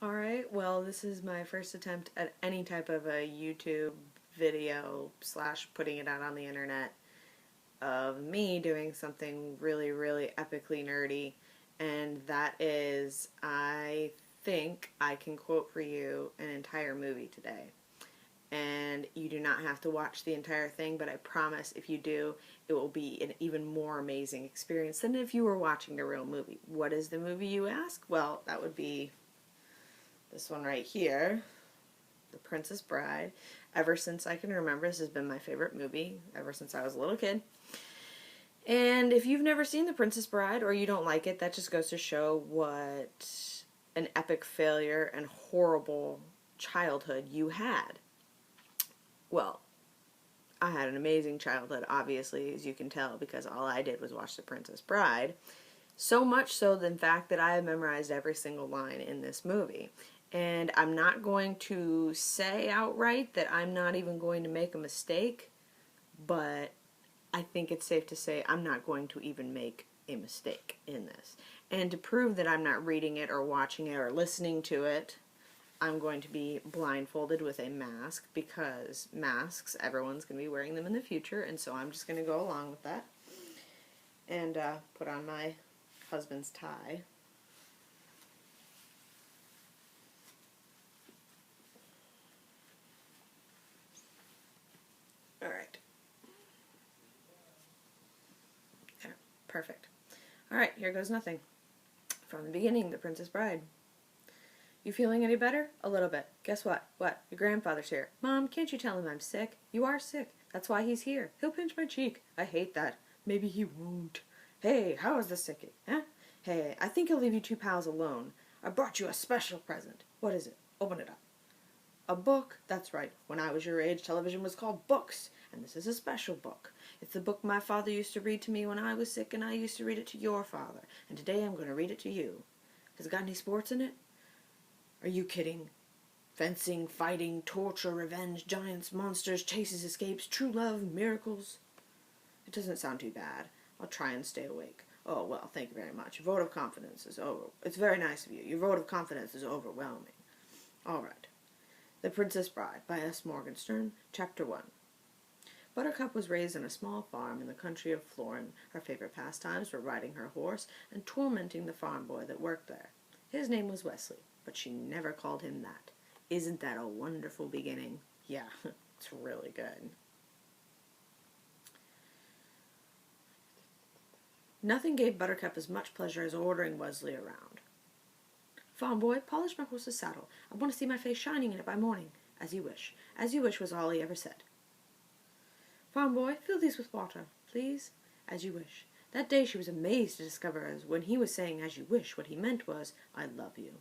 Alright, well, this is my first attempt at any type of a YouTube video slash putting it out on the internet of me doing something really, really epically nerdy, and that is I think I can quote for you an entire movie today. And you do not have to watch the entire thing, but I promise if you do, it will be an even more amazing experience than if you were watching a real movie. What is the movie, you ask? Well, that would be this one right here, The Princess Bride. Ever since I can remember, this has been my favorite movie, ever since I was a little kid. And if you've never seen The Princess Bride, or you don't like it, that just goes to show what an epic failure and horrible childhood you had. Well, I had an amazing childhood, obviously, as you can tell, because all I did was watch The Princess Bride. So much so, in fact, that I have memorized every single line in this movie. And I'm not going to say outright that I'm not even going to make a mistake, but I think it's safe to say I'm not going to even make a mistake in this. And to prove that I'm not reading it or watching it or listening to it, I'm going to be blindfolded with a mask, because masks, everyone's going to be wearing them in the future, and so I'm just going to go along with that. And put on my husband's tie. Alright. There. Perfect. Alright, here goes nothing. From the beginning, The Princess Bride. You feeling any better? A little bit. Guess what? What? Your grandfather's here. Mom, can't you tell him I'm sick? You are sick. That's why he's here. He'll pinch my cheek. I hate that. Maybe he won't. Hey, how is the sickie? Huh? Hey, I think he'll leave you two pals alone. I brought you a special present. What is it? Open it up. A book? That's right. When I was your age, television was called books, and this is a special book. It's the book my father used to read to me when I was sick, and I used to read it to your father. And today I'm going to read it to you. Has it got any sports in it? Are you kidding? Fencing, fighting, torture, revenge, giants, monsters, chases, escapes, true love, miracles? It doesn't sound too bad. I'll try and stay awake. Oh, well, thank you very much. Your vote of confidence is over. It's very nice of you. Your vote of confidence is overwhelming. All right. The Princess Bride by S. Morgenstern, Chapter 1. Buttercup was raised on a small farm in the country of Florin. Her favorite pastimes were riding her horse and tormenting the farm boy that worked there. His name was Wesley, but she never called him that. Isn't that a wonderful beginning? Yeah, it's really good. Nothing gave Buttercup as much pleasure as ordering Wesley around. Farm boy, polish my horse's saddle. I want to see my face shining in it by morning. As you wish. As you wish was all he ever said. Farm boy, fill these with water, please. As you wish. That day she was amazed to discover as when he was saying as you wish, what he meant was, I love you.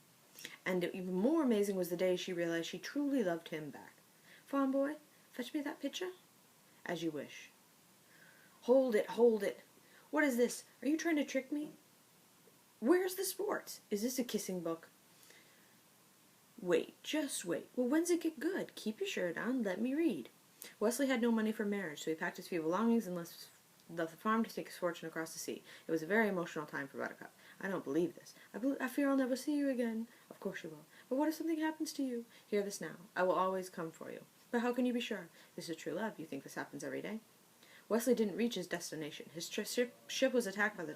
And even more amazing was the day she realized she truly loved him back. Farm boy, fetch me that pitcher. As you wish. Hold it, hold it. What is this? Are you trying to trick me? Where's the sports? Is this a kissing book? Wait, just wait. Well, when's it get good? Keep your shirt on, let me read. Wesley had no money for marriage, so he packed his few belongings and left the farm to take his fortune across the sea. It was a very emotional time for Buttercup. I don't believe this. I fear I'll never see you again. Of course you will. But what if something happens to you? Hear this now. I will always come for you. But how can you be sure? This is true love. You think this happens every day? Wesley didn't reach his destination. His ship was attacked by the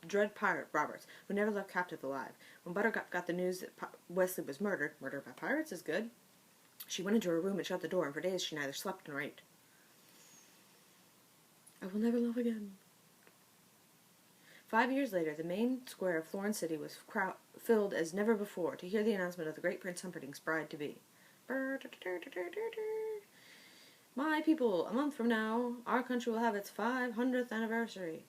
dread pirate Roberts, who never left captive alive. When Buttercup got the news that Wesley was murdered by pirates is good, she went into her room and shut the door, and for days she neither slept nor ate. I will never love again. 5 years later, the main square of Florence City was filled as never before to hear the announcement of the great Prince Humperdinck's bride-to-be. My people, a month from now, our country will have its 500th anniversary.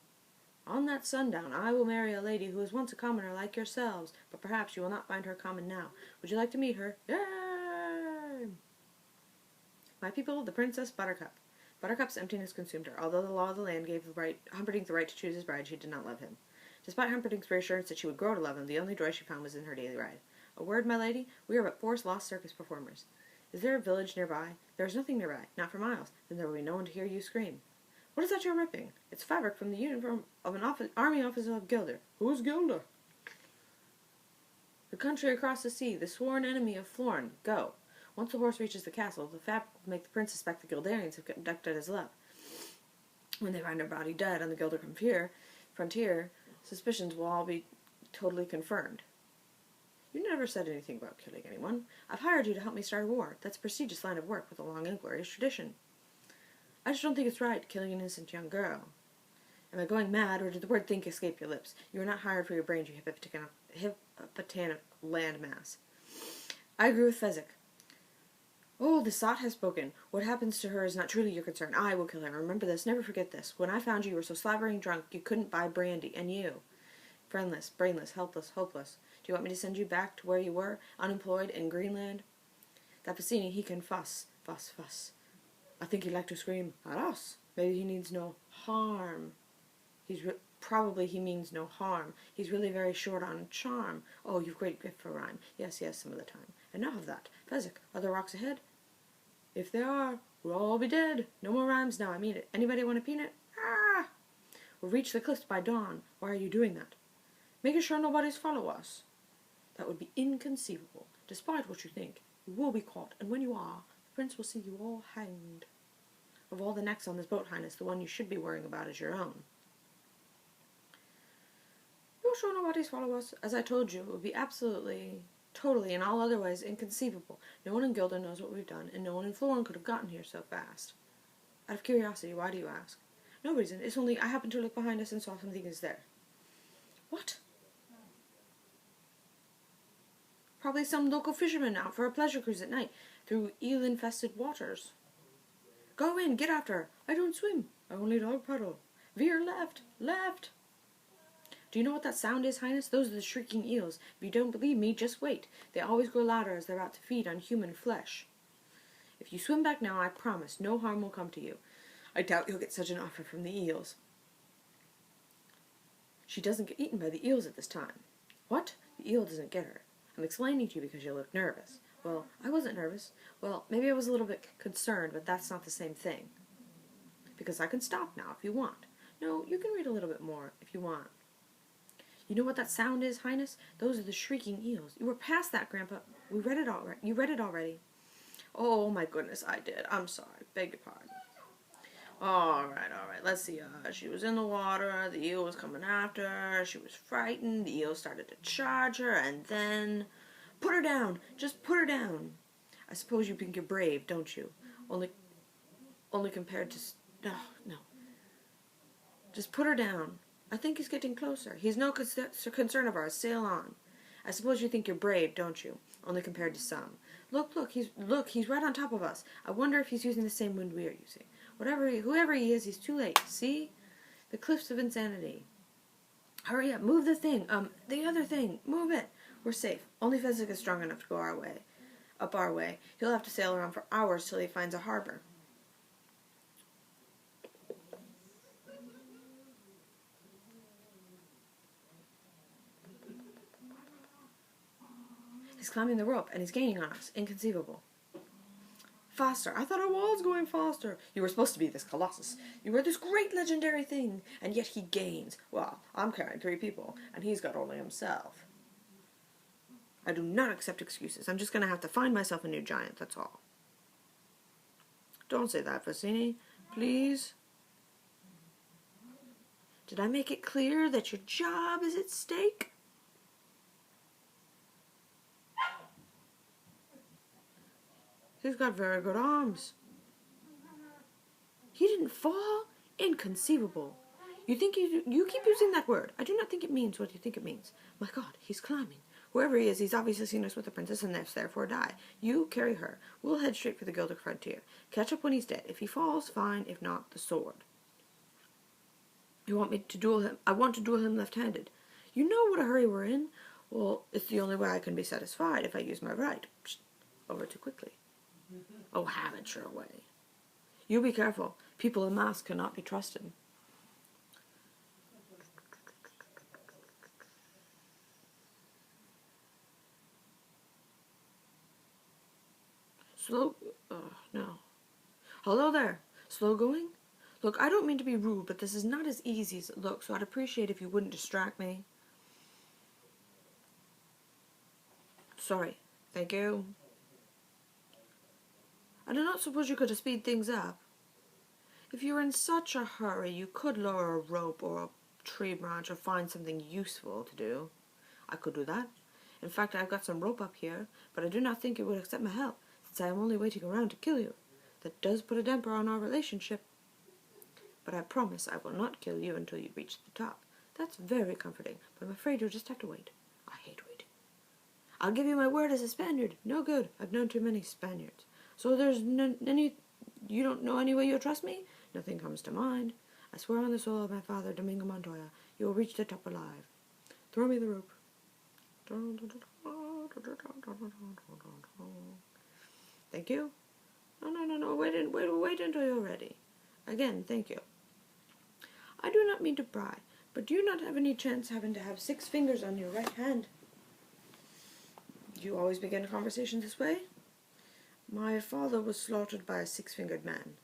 On that sundown, I will marry a lady who was once a commoner like yourselves, but perhaps you will not find her common now. Would you like to meet her? Yay! My people, the Princess Buttercup. Buttercup's emptiness consumed her. Although the law of the land gave Humperdinck the right to choose his bride, she did not love him. Despite Humperdinck's reassurance that she would grow to love him, the only joy she found was in her daily ride. A word, my lady, we are but 4 lost circus performers. Is there a village nearby? There is nothing nearby, not for miles. Then there will be no one to hear you scream. What is that you're ripping? It's fabric from the uniform of an army officer of Gilder. Who's Gilder? The country across the sea, the sworn enemy of Florn, go. Once the horse reaches the castle, the fabric will make the prince suspect the Gildarians have conducted his love. When they find her body dead on the Gilded frontier, suspicions will all be totally confirmed. You never said anything about killing anyone. I've hired you to help me start a war. That's a prestigious line of work with a long and glorious tradition. I just don't think it's right, killing an innocent young girl. Am I going mad, or did the word think escape your lips? You were not hired for your brains, you hippopotamic landmass. I agree with Fezzik. Oh, the sot has spoken. What happens to her is not truly your concern. I will kill her. Remember this. Never forget this. When I found you, you were so slavering drunk you couldn't buy brandy. And you. Friendless, brainless, helpless, hopeless. Do you want me to send you back to where you were, unemployed, in Greenland? That Bassini, he can fuss. Fuss, fuss. I think he'd like to scream, at us. Maybe he needs no harm. Probably he means no harm. He's really very short on charm. Oh, you've great gift for rhyme. Yes, yes, some of the time. Enough of that. Fezzik, are there rocks ahead? If there are, we'll all be dead. No more rhymes now, I mean it. Anybody want a peanut? Ah! We'll reach the cliffs by dawn. Why are you doing that? Making sure nobody's follow us. That would be inconceivable. Despite what you think, you will be caught, and when you are, the prince will see you all hanged. Of all the necks on this boat, Highness, the one you should be worrying about is your own. You'll sure nobody's follow us. As I told you, it would be absolutely, totally, in all other ways, inconceivable. No one in Gilda knows what we've done, and no one in Florin could have gotten here so fast. Out of curiosity, why do you ask? No reason. It's only I happened to look behind us and saw something is there. What? Probably some local fisherman out for a pleasure cruise at night through eel-infested waters. Go in, get after her. I don't swim. I only dog paddle. Veer left, left. Do you know what that sound is, Highness? Those are the shrieking eels. If you don't believe me, just wait. They always grow louder as they're about to feed on human flesh. If you swim back now, I promise no harm will come to you. I doubt you'll get such an offer from the eels. She doesn't get eaten by the eels at this time. What? The eel doesn't get her. I'm explaining to you because you look nervous. Well, I wasn't nervous. Well, maybe I was a little bit concerned, but that's not the same thing. Because I can stop now if you want. No, you can read a little bit more if you want. You know what that sound is, Highness? Those are the shrieking eels. You were past that, Grandpa. We read it already. You read it already. Oh, my goodness, I did. I'm sorry. Beg your pardon. All right. Let's see. She was in the water. The eel was coming after her. She was frightened. The eel started to charge her, and then... Put her down. Just put her down. I suppose you think you're brave, don't you? Only compared to... No. Just put her down. I think he's getting closer. He's no concern of ours. Sail on. I suppose you think you're brave, don't you? Only compared to some. Look, he's right on top of us. I wonder if he's using the same wind we are using. Whoever he is, he's too late. See? The cliffs of insanity. Hurry up, move the thing. The other thing. Move it. We're safe. Only Fezzik is strong enough to go up our way. He'll have to sail around for hours till he finds a harbor. He's climbing the rope, and he's gaining on us. Inconceivable. Faster. I thought I was going faster. You were supposed to be this colossus. You were this great legendary thing, and yet he gains. Well, I'm carrying 3 people, and he's got only himself. I do not accept excuses. I'm just going to have to find myself a new giant, that's all. Don't say that, Bassini. Please. Did I make it clear that your job is at stake? He's got very good arms. He didn't fall? Inconceivable. You keep using that word. I do not think it means what you think it means. My God, he's climbing. Whoever he is, he's obviously seen us with the princess and must therefore die. You carry her. We'll head straight for the Gilded frontier. Catch up when he's dead. If he falls, fine. If not, the sword. You want me to duel him? I want to duel him left-handed. You know what a hurry we're in. Well, it's the only way I can be satisfied if I use my right. Psst, over too quickly. Oh, have it your way. You be careful. People in masks cannot be trusted. Slow... no. Hello there. Slow going? Look, I don't mean to be rude, but this is not as easy as it looks, so I'd appreciate if you wouldn't distract me. Sorry. Thank you. I do not suppose you could speed things up. If you were in such a hurry, you could lower a rope or a tree branch or find something useful to do. I could do that. In fact, I've got some rope up here, but I do not think you would accept my help, since I am only waiting around to kill you. That does put a damper on our relationship. But I promise I will not kill you until you reach the top. That's very comforting, but I'm afraid you'll just have to wait. I hate waiting. I'll give you my word as a Spaniard. No good. I've known too many Spaniards. So there's you don't know any way you'll trust me? Nothing comes to mind. I swear on the soul of my father, Domingo Montoya, you will reach the top alive. Throw me the rope. Thank you. No. Wait until you're ready. Again, thank you. I do not mean to pry, but do you not have any chance having to have 6 fingers on your right hand? Do you always begin a conversation this way? My father was slaughtered by a 6-fingered man.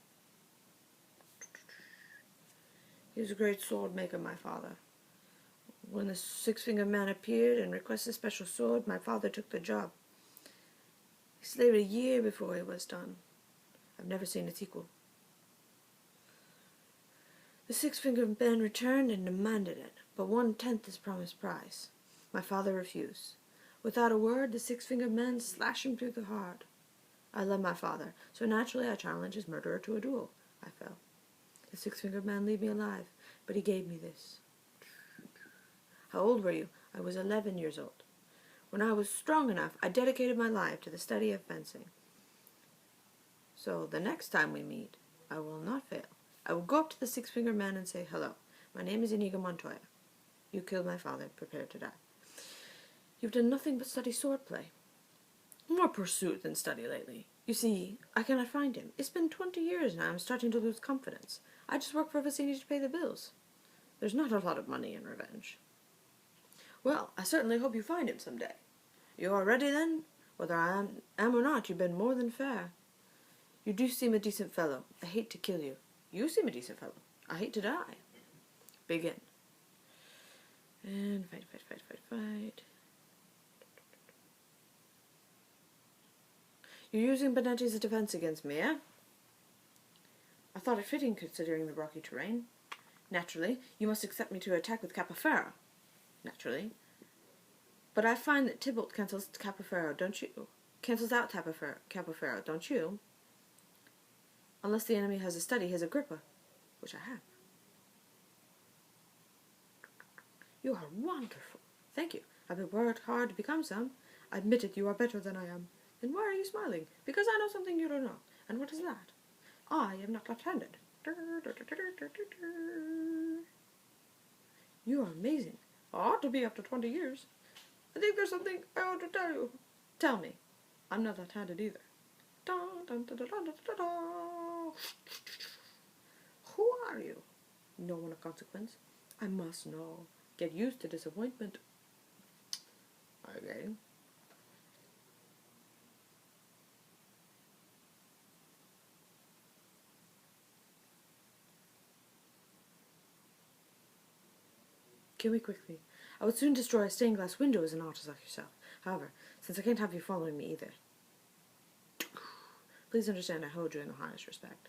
He was a great sword maker, my father. When the 6-fingered man appeared and requested a special sword, my father took the job. He slaved a year before it was done. I've never seen its equal. The 6-fingered man returned and demanded it, but 1/10 his promised price. My father refused. Without a word, the 6-fingered man slashed him through the heart. I love my father, so naturally I challenged his murderer to a duel. I fell. The 6-fingered man leave me alive, but he gave me this. How old were you? I was 11 years old. When I was strong enough, I dedicated my life to the study of fencing. So the next time we meet, I will not fail. I will go up to the 6-fingered man and say, hello, my name is Inigo Montoya. You killed my father, prepare to die. You've done nothing but study swordplay. More pursuit than study lately. You see, I cannot find him. It's been 20 years now. I'm starting to lose confidence. I just work for Vicini to pay the bills. There's not a lot of money in revenge. Well, I certainly hope you find him someday. You are ready then? Whether I am or not, you've been more than fair. You do seem a decent fellow. I hate to kill you. You seem a decent fellow. I hate to die. Begin. And fight. You're using Benetti as a defense against me, eh? I thought it fitting considering the rocky terrain. Naturally, you must accept me to attack with Capoferro. Naturally. But I find that Tybalt cancels Capoferro, don't you? Cancels out Capoferro, don't you? Unless the enemy has a study, his Agrippa, which I have. You are wonderful. Thank you. I've been worked hard to become some. I admit it, you are better than I am. Then why are you smiling? Because I know something you don't know. And what is that? I am not left-handed. You are amazing. I ought to be after 20 years. I think there's something I ought to tell you. Tell me. I'm not left-handed either. Who are you? No one of consequence. I must know. Get used to disappointment. Okay. Kill me quickly. I would soon destroy a stained glass window as an artist like yourself. However, since I can't have you following me either, please understand I hold you in the highest respect.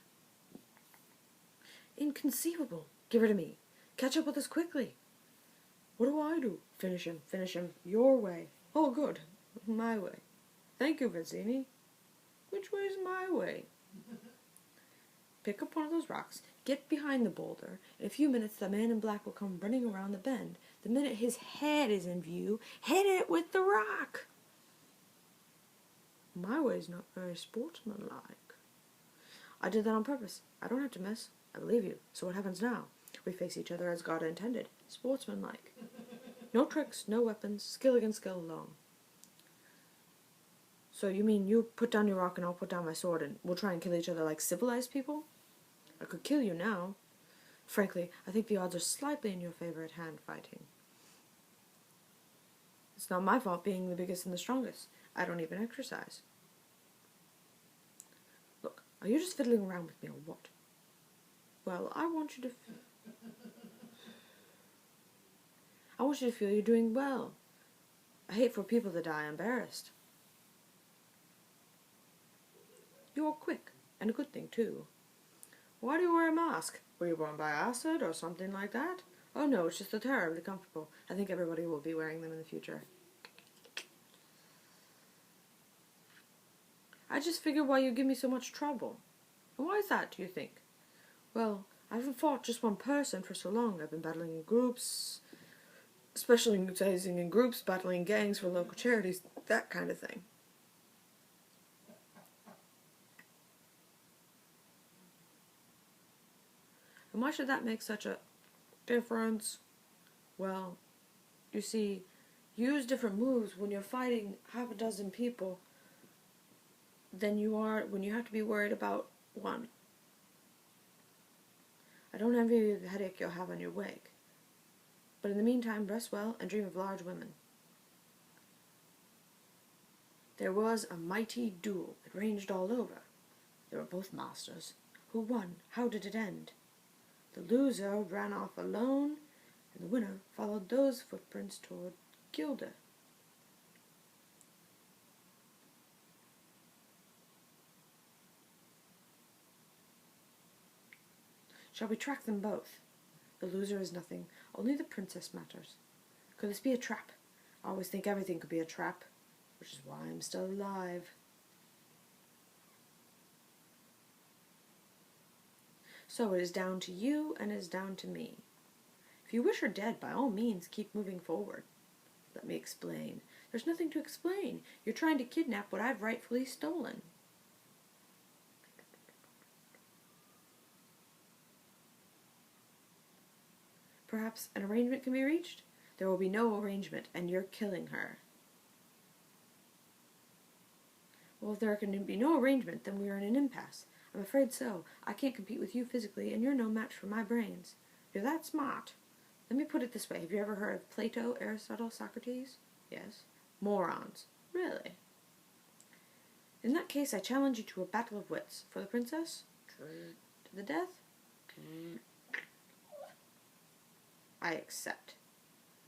Inconceivable. Give her to me. Catch up with us quickly. What do I do? Finish him. Your way. Oh, good. My way. Thank you, Vicini. Which way is my way? Pick up one of those rocks, get behind the boulder. In a few minutes, the man in black will come running around the bend. The minute his head is in view, hit it with the rock. My way is not very sportsmanlike. I did that on purpose. I don't have to miss. I believe you. So what happens now? We face each other as God intended. Sportsmanlike. No tricks, no weapons, skill against skill alone. So you mean you put down your rock and I'll put down my sword and we'll try and kill each other like civilized people? I could kill you now. Frankly, I think the odds are slightly in your favor at hand fighting. It's not my fault being the biggest and the strongest. I don't even exercise. Look, are you just fiddling around with me or what? Well, I want you to feel you're doing well. I hate for people to die embarrassed. You're quick, and a good thing, too. Why do you wear a mask? Were you born by acid or something like that? Oh no, it's just they're terribly comfortable. I think everybody will be wearing them in the future. I just figured why you give me so much trouble. And why is that, do you think? Well, I haven't fought just one person for so long. I've been battling in groups, specializing in groups, battling gangs for local charities, that kind of thing. And why should that make such a difference? Well, you see, you use different moves when you're fighting half a dozen people than you are when you have to be worried about one. I don't envy you the headache you'll have on your wake. But in the meantime, rest well and dream of large women. There was a mighty duel. It raged all over. They were both masters. Who won? How did it end? The loser ran off alone, and the winner followed those footprints toward Gilda. Shall we track them both? The loser is nothing. Only the princess matters. Could this be a trap? I always think everything could be a trap, which is why I'm still alive. So it is down to you, and it is down to me. If you wish her dead, by all means, keep moving forward. Let me explain. There's nothing to explain. You're trying to kidnap what I've rightfully stolen. Perhaps an arrangement can be reached? There will be no arrangement, and you're killing her. Well, if there can be no arrangement, then we are in an impasse. I'm afraid so. I can't compete with you physically, and you're no match for my brains. You're that smart. Let me put it this way. Have you ever heard of Plato, Aristotle, Socrates? Yes. Morons. Really? In that case, I challenge you to a battle of wits. For the princess? To the death? I accept.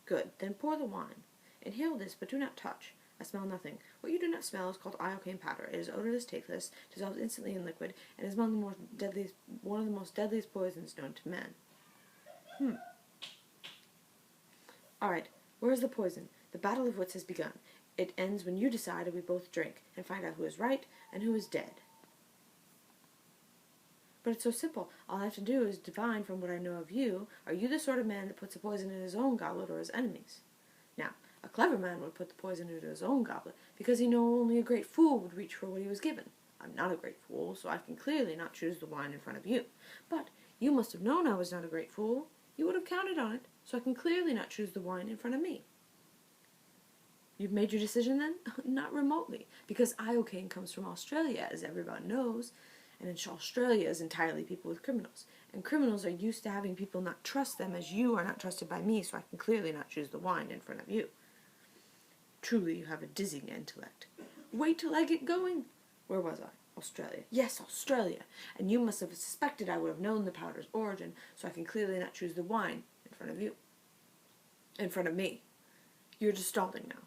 Good. Then pour the wine. Inhale this, but do not touch. I smell nothing. What you do not smell is called iocane powder. It is odorless, tasteless, dissolves instantly in liquid, and is one of the most deadliest poisons known to men. Alright, where is the poison? The battle of wits has begun. It ends when you decide and we both drink, and find out who is right and who is dead. But it's so simple. All I have to do is divine from what I know of you, are you the sort of man that puts the poison in his own goblet or his enemy's? Now, a clever man would put the poison into his own goblet, because he knows only a great fool would reach for what he was given. I'm not a great fool, so I can clearly not choose the wine in front of you. But you must have known I was not a great fool. You would have counted on it, so I can clearly not choose the wine in front of me. You've made your decision then? Not remotely, because iocane comes from Australia, as everyone knows, and in Australia is entirely people with criminals. And criminals are used to having people not trust them, as you are not trusted by me, so I can clearly not choose the wine in front of you. Truly, you have a dizzying intellect. Wait till I get going. Where was I? Australia. Yes, Australia. And you must have suspected I would have known the powder's origin, so I can clearly not choose the wine in front of you. In front of me. You're just stalling now.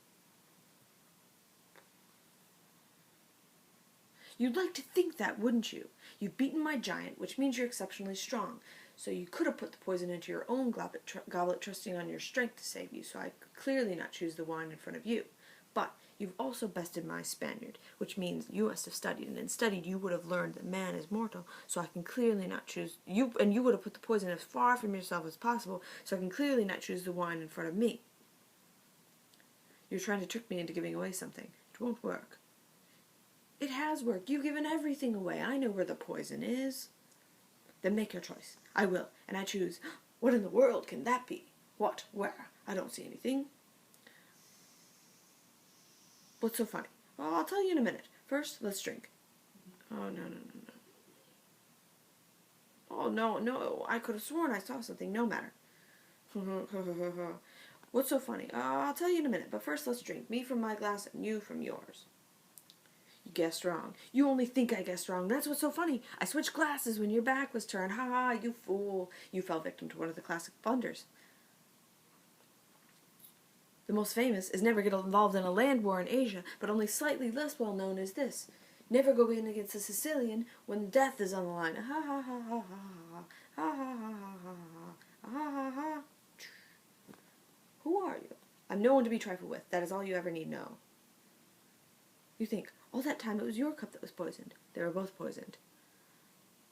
You'd like to think that, wouldn't you? You've beaten my giant, which means you're exceptionally strong. So you could have put the poison into your own goblet, trusting on your strength to save you, so I could clearly not choose the wine in front of you. But you've also bested my Spaniard, which means you must have studied, and in studied you would have learned that man is mortal, so I can clearly not choose you, and you would have put the poison as far from yourself as possible, so I can clearly not choose the wine in front of me. You're trying to trick me into giving away something. It won't work. It has worked. You've given everything away. I know where the poison is. Then make your choice. I will, and I choose. What in the world can that be? What? Where? I don't see anything. What's so funny? Well, I'll tell you in a minute. First, let's drink. Oh, no. Oh, no. I could have sworn I saw something. No matter. What's so funny? I'll tell you in a minute, but first let's drink. Me from my glass and you from yours. You guessed wrong. You only think I guessed wrong. That's what's so funny. I switched glasses when your back was turned. Ha ha, you fool. You fell victim to one of the classic blunders. The most famous is never get involved in a land war in Asia, but only slightly less well known is this. Never go in against a Sicilian when death is on the line. Ha ha ha ha ha ha ha ha ha ha ha ha ha ha. Who are you? I'm no one to be trifled with. That is all you ever need know. You think, all that time it was your cup that was poisoned. They were both poisoned.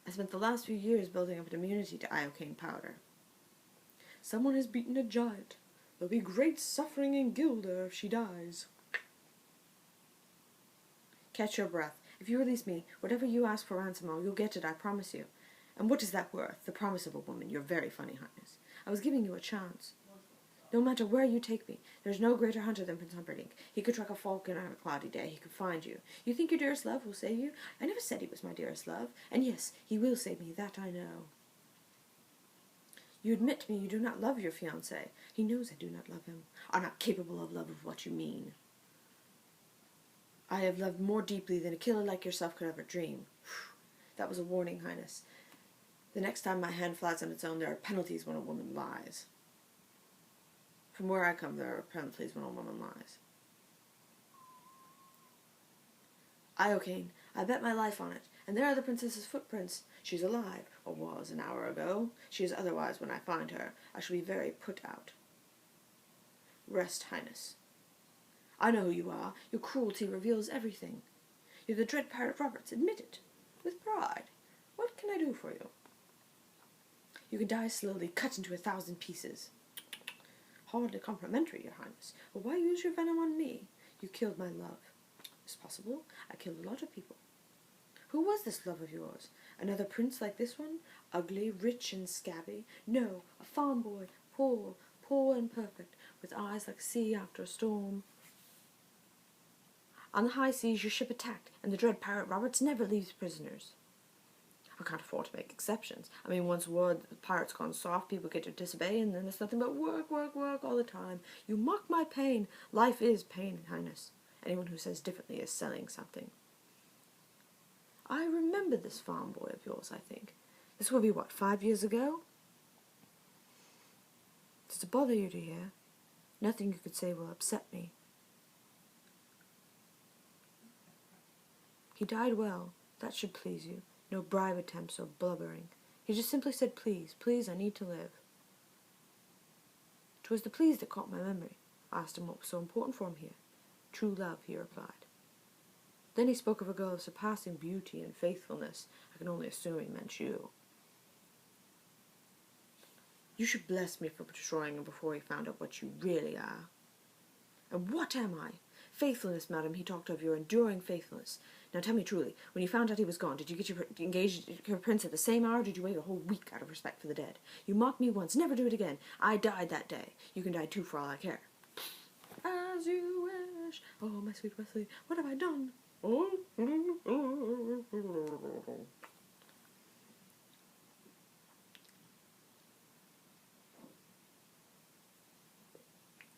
I spent the last few years building up an immunity to iocane powder. Someone has beaten a giant. There'll be great suffering in Gilda if she dies. Catch your breath. If you release me, whatever you ask for ransom, you'll get it, I promise you. And what is that worth? The promise of a woman. You're very funny, Highness. I was giving you a chance. No matter where you take me, there's no greater hunter than Prince Humperdinck. He could track a falcon on a cloudy day. He could find you. You think your dearest love will save you? I never said he was my dearest love. And yes, he will save me, that I know. You admit to me you do not love your fiancé. He knows I do not love him. Are not capable of love of what you mean. I have loved more deeply than a killer like yourself could ever dream. That was a warning, Highness. The next time my hand flies on its own, there are penalties when a woman lies. From where I come, there are penalties when a woman lies. Iocane, I bet my life on it, and there are the princess's footprints. She's alive, or was an hour ago. She is otherwise when I find her. I shall be very put out. Rest, Highness. I know who you are. Your cruelty reveals everything. You're the dread pirate Roberts. Admit it. With pride. What can I do for you? You can die slowly, cut into 1,000 pieces. Hardly complimentary, Your Highness. But why use your venom on me? You killed my love. It's possible. I killed a lot of people. Who was this love of yours? Another prince like this one? Ugly, rich, and scabby? No, a farm boy, poor and perfect, with eyes like sea after a storm. On the high seas your ship attacked, and the dread pirate Roberts never leaves prisoners. I can't afford to make exceptions. I mean, once word the pirate's gone soft, people get to disobey, and then it's nothing but work, work, work all the time. You mock my pain. Life is pain, Highness. Anyone who says differently is selling something. I remember this farm boy of yours, I think. This will be, what, 5 years ago? Does it bother you to hear? Nothing you could say will upset me. He died well. That should please you. No bribe attempts or blubbering. He just simply said, please, please, I need to live. 'Twas the please that caught my memory. I asked him what was so important for him here. True love, he replied. Then he spoke of a girl of surpassing beauty and faithfulness. I can only assume he meant you. You should bless me for destroying him before he found out what you really are. And what am I? Faithfulness, madam, he talked of your enduring faithfulness. Now tell me truly, when you found out he was gone, did you get engaged your prince at the same hour, or did you wait a whole week out of respect for the dead? You mocked me once, never do it again. I died that day. You can die too for all I care. As you wish. Oh, my sweet Wesley, what have I done?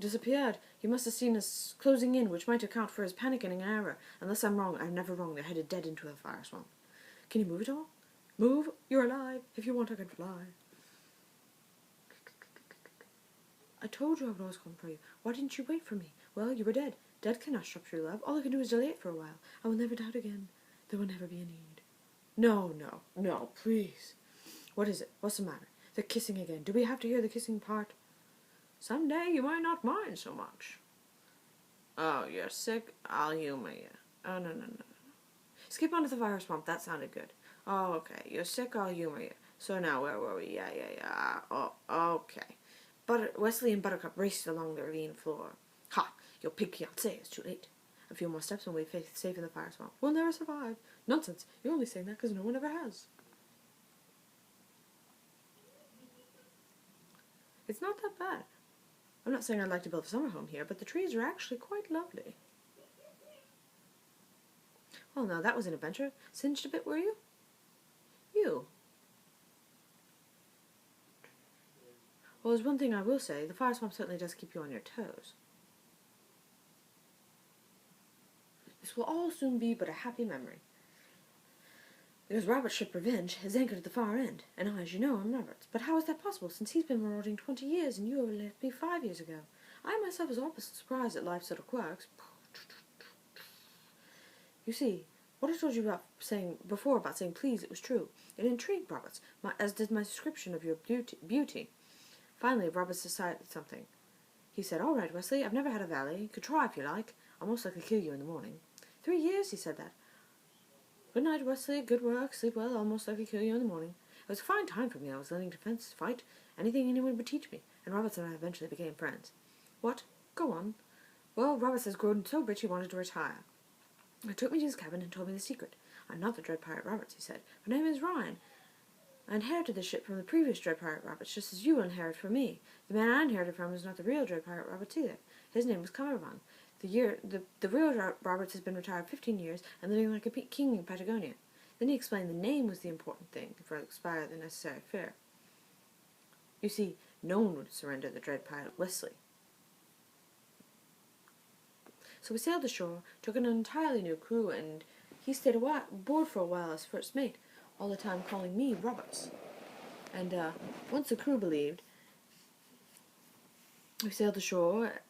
Disappeared. He must have seen us closing in, which might account for his panic and error. Unless I'm wrong, I'm never wrong. They're headed dead into a fire swamp. Can you move at all? Move? You're alive. If you want, I can fly. I told you I would always come for you. Why didn't you wait for me? Well, you were dead. Dead cannot stop your love. All I can do is delay it for a while. I will never doubt again. There will never be a need. No, no, no, please. What is it? What's the matter? The kissing again. Do we have to hear the kissing part? Some day you might not mind so much. Oh, you're sick? I'll humor you. Oh, no. Skip onto the fire swamp. That sounded good. Oh, okay. You're sick? I'll humor you. So now, where were we? Yeah. Oh, okay. Wesley and Buttercup raced along the ravine floor. Ha! Your pig fiancé is too late. A few more steps and we'll be safe in the fire swamp. We'll never survive. Nonsense. You're only saying that because no one ever has. It's not that bad. I'm not saying I'd like to build a summer home here, but the trees are actually quite lovely. Well, now that was an adventure. Singed a bit, were you? You. Well, there's one thing I will say. The fire swamp certainly does keep you on your toes. This will all soon be but a happy memory. Because Robert's ship Revenge is anchored at the far end, and I, as you know, am Robert's. But how is that possible, since he's been marauding 20 years, and you only left me 5 years ago? I myself was opposite surprised at life's little quirks. You see, What I told you before about saying please, it was true. It intrigued Roberts, as did my description of your beauty. Finally, Roberts decided something. He said, "All right, Wesley, I've never had a valet. You could try if you like. I'll most likely kill you in the morning." 3 years, he said that. "Good night, Wesley. Good work. Sleep well. I'll most likely kill you in the morning." It was a fine time for me. I was learning defense, fight, anything anyone would teach me, and Roberts and I eventually became friends. What? Go on. Well, Roberts has grown so rich he wanted to retire. He took me to his cabin and told me the secret. "I'm not the Dread Pirate Roberts," he said. "My name is Ryan. I inherited the ship from the previous Dread Pirate Roberts, just as you inherit from me. The man I inherited from is not the real Dread Pirate Roberts either. His name was Cummerbund. The real Roberts has been retired 15 years and living like a king in Patagonia." Then he explained the name was the important thing for expire the necessary fear. You see, no one would surrender the Dread Pirate Wesley. So we sailed ashore, took an entirely new crew, and he stayed aboard for a while as first mate, all the time calling me Roberts. And once the crew believed, we sailed ashore.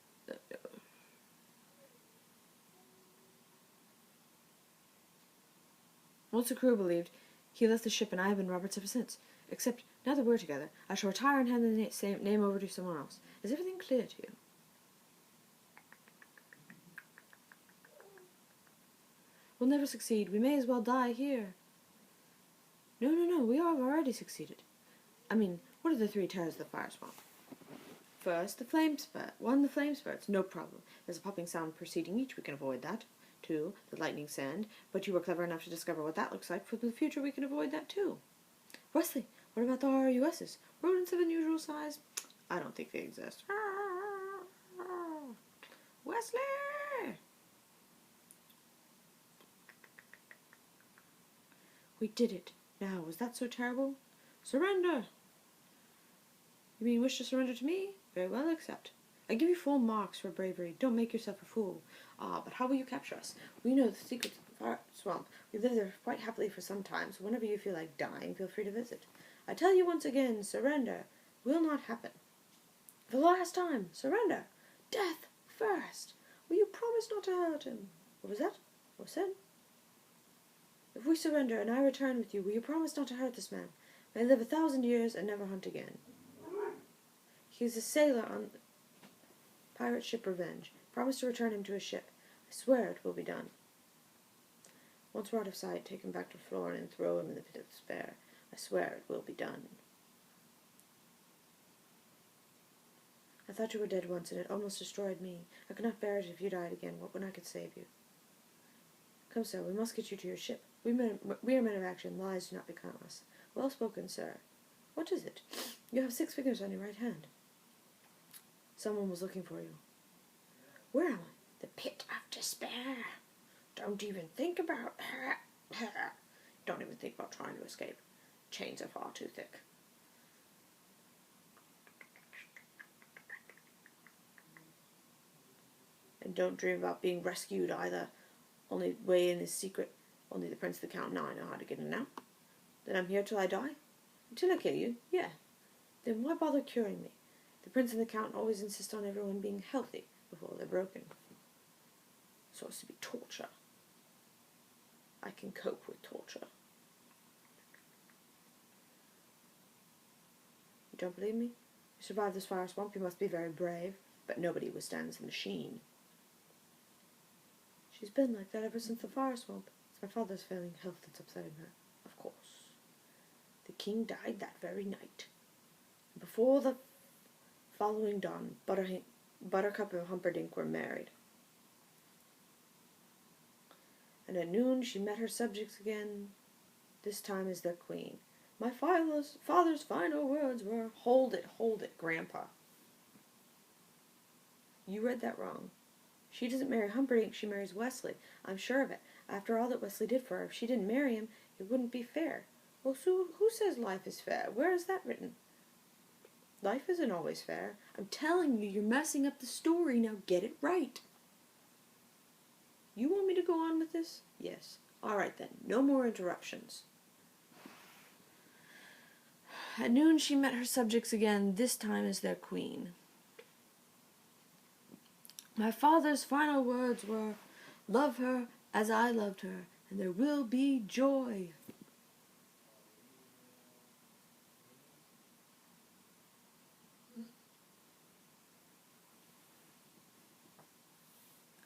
Once the crew believed, he left the ship, and I have been Roberts ever since. Except, now that we're together, I shall retire and hand the name over to someone else. Is everything clear to you? We'll never succeed. We may as well die here. No, we have already succeeded. I mean, what are the 3 terrors of the fire swamp? First, the flame spurt. 1, the flame spurts. No problem. There's a popping sound preceding each. We can avoid that. 2, the lightning sand. But you were clever enough to discover what that looks like. For the future, we can avoid that too. Wesley, what about the RUSs? Rodents of unusual size? I don't think they exist. Wesley! We did it. Now, was that so terrible? Surrender! You mean wish to surrender to me? Very well, accept. I give you full marks for bravery. Don't make yourself a fool. Ah, but how will you capture us? We know the secrets of the fire swamp. We live there quite happily for some time, so whenever you feel like dying, feel free to visit. I tell you once again, surrender will not happen. For the last time, surrender. Death first. Will you promise not to hurt him? What was that? What was said? If we surrender and I return with you, will you promise not to hurt this man? May I live 1,000 years and never hunt again. He is a sailor on the pirate ship Revenge. Promise to return him to his ship. I swear it will be done. Once we're out of sight, take him back to Florida and throw him in the pit of despair. I swear it will be done. I thought you were dead once, and it almost destroyed me. I could not bear it if you died again. What when I could save you? Come, sir, we must get you to your ship. We are men of action. Lies do not become us. Well spoken, sir. What is it? You have 6 fingers on your right hand. Someone was looking for you. Where am I? The pit of despair. Don't even think about Don't even think about trying to escape. Chains are far too thick. And don't dream about being rescued either. Only way in is secret. Only the Prince and the Count and I know how to get in now. Then I'm here till I die? Until I kill you? Yeah. Then why bother curing me? The Prince and the Count always insist on everyone being healthy before they're broken. So as to be torture. I can cope with torture. You don't believe me? You survived this fire swamp, you must be very brave, but nobody withstands the machine. She's been like that ever since the fire swamp. It's my father's failing health that's upsetting her. Of course. The king died that very night. Before the following dawn, Buttercup and Humperdinck were married. And at noon she met her subjects again, this time as their queen. My father's final words were, hold it, Grandpa. You read that wrong. She doesn't marry Humperdinck, she marries Wesley. I'm sure of it. After all that Wesley did for her, if she didn't marry him, it wouldn't be fair. Well, so who says life is fair? Where is that written? Life isn't always fair. I'm telling you, you're messing up the story. Now get it right. You want me to go on with this? Yes. All right then. No more interruptions. At noon she met her subjects again, this time as their queen. My father's final words were, love her as I loved her, and there will be joy.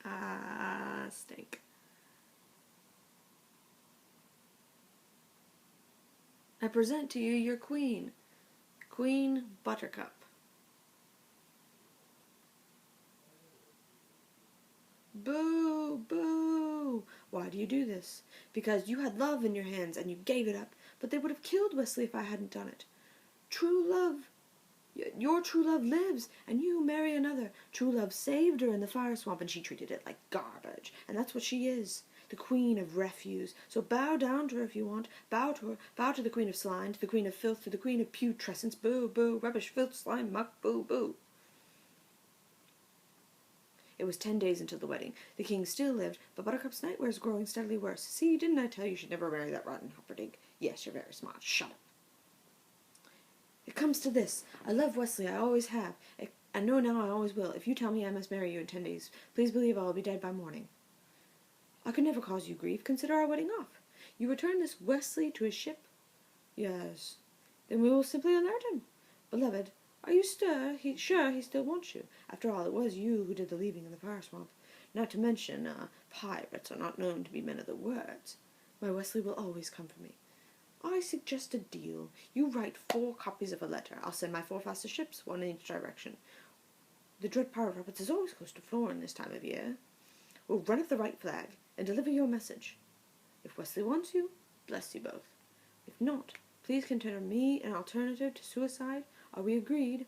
Ah, steak. I present to you your queen, Queen Buttercup. Boo! Boo! Why do you do this? Because you had love in your hands and you gave it up, but they would have killed Wesley if I hadn't done it. True love. Your true love lives, and you marry another. True love saved her in the fire swamp, and she treated it like garbage. And that's what she is, the queen of refuse. So bow down to her if you want. Bow to her. Bow to the queen of slime, to the queen of filth, to the queen of putrescence. Boo, boo, rubbish, filth, slime, muck, boo, boo. It was 10 days until the wedding. The king still lived, but Buttercup's nightmare was growing steadily worse. See, didn't I tell you she'd never marry that rotten Humperdinck? Yes, you're very smart. Shut up. It comes to this. I love Wesley, I always have. I know now I always will. If you tell me I must marry you in 10 days, please believe I will be dead by morning. I could never cause you grief. Consider our wedding off. You return this Wesley to his ship? Yes. Then we will simply alert him. Beloved, are you sure he still wants you? After all, it was you who did the leaving in the fire swamp. Not to mention, pirates are not known to be men of the words. My Wesley will always come for me. I suggest a deal. You write 4 copies of a letter. I'll send my 4 fastest ships, 1 in each direction. The dread pirate rapids is always close to Florin this time of year. We'll run up the right flag and deliver your message. If Wesley wants you, bless you both. If not, please consider me an alternative to suicide. Are we agreed?